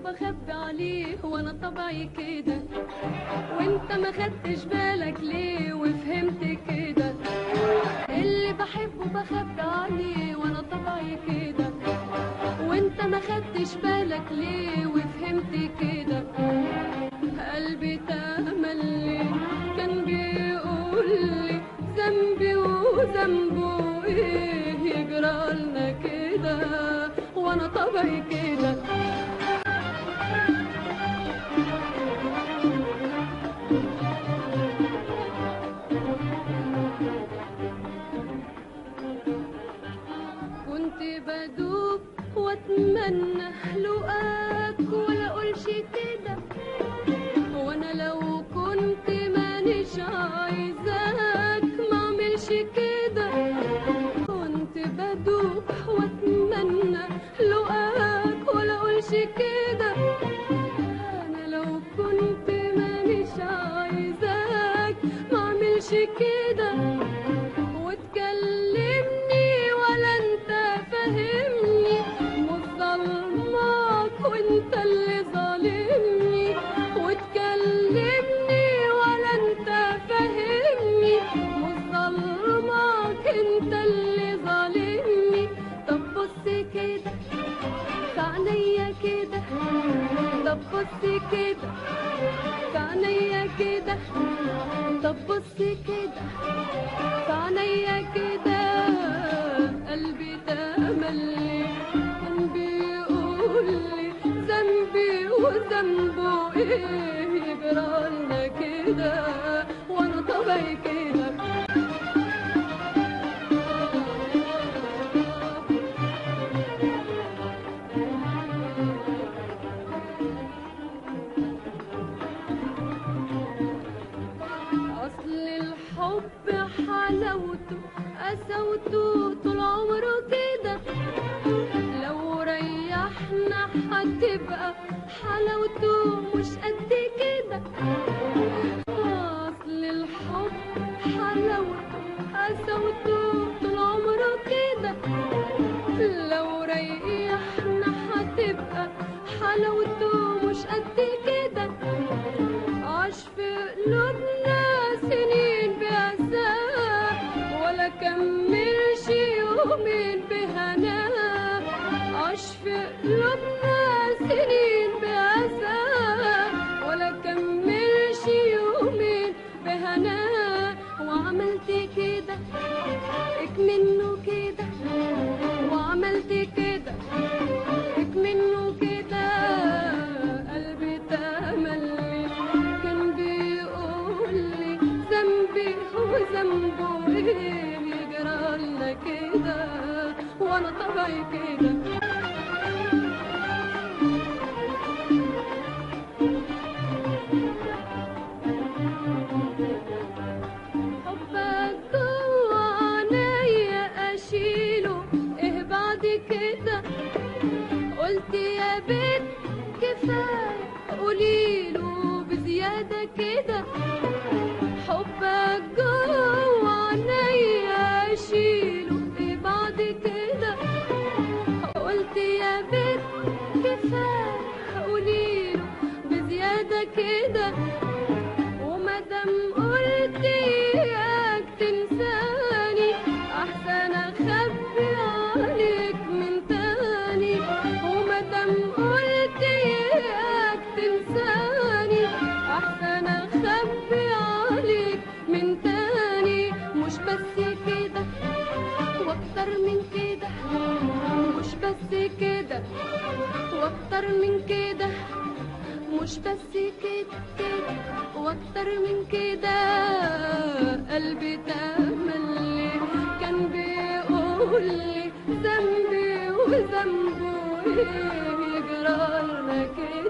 بخبي عليه وانا طبعي كده، وانت ما خدتش بالك ليه وفهمت كده. اللي بحبه بخبي عليه وانا طبعي كده، وانت ما خدتش بالك ليه وفهمت كده. قلبي تملي كان بيقولي ذنبي وذنبه ايه يجرالنا كده، وانا طبعي كده. كنت بدوب واتمنى لقاك ولا اقولش كده، وانا لو كنت مانيش عايزاك ما اعملش كده. كنت بدوب واتمنى لقاك ولا اقولش كده، انا لو كنت مانيش عايزاك ما اعملش كده. وتكلمني ولا انت فاهمني، مش ظلمك وانت اللي ظالمني. وتكلمني ولا انت فاهمني، مش ظلمك انت اللي ظالمني. طب بص كده في عينيا كده، طب بص كده في عينيا كده، طب بص كده في عينيا كده. قلبي تملي كان بيقولي ذنبي وذنبه ايه يجرالنا كده، وانا طبعي كده. اصل الحب حلاوته قسوته طول عمره كده، لو ريحنا هتبقى حلاوته مش قد كده. اصل الحب حلاوته قسوته طول عمره كده، لو ريحنا هتبقى حلاوته مش قد كده. عاش في قلوبنا سنين بأساه ولا كملش يومين بهناه. عاش في قلوبنا سنين بأساه ولا كملش يومين بهناه. وعملت كده اكمنه كده، وعملت كده اكمنه كده. قلبي تملي كان بيقولي ذنبي وذنبه ايه يجرالنا كده، وانا طبعي كده. حبك جوا عينيا اشيله ايه بعد كده. قلت يا بنت كفايه قوليله بزياده كده. حبك جوا عينيا اشيله ايه بعد كده. قلت يا بنت كفايه قوليله بزياده كده. ومادام قلت اياك تنساني احسن اخبي عليك من تاني. ومادام قلت اياك تنساني احسن اخبي عليك من تاني. مش بس كده واكتر من كده، مش بس كده واكتر من كده، مش بس كده كده واكتر من كده. قلبي تملي كان بيقولي ذنبي وذنبه ايه يجرالنا كده.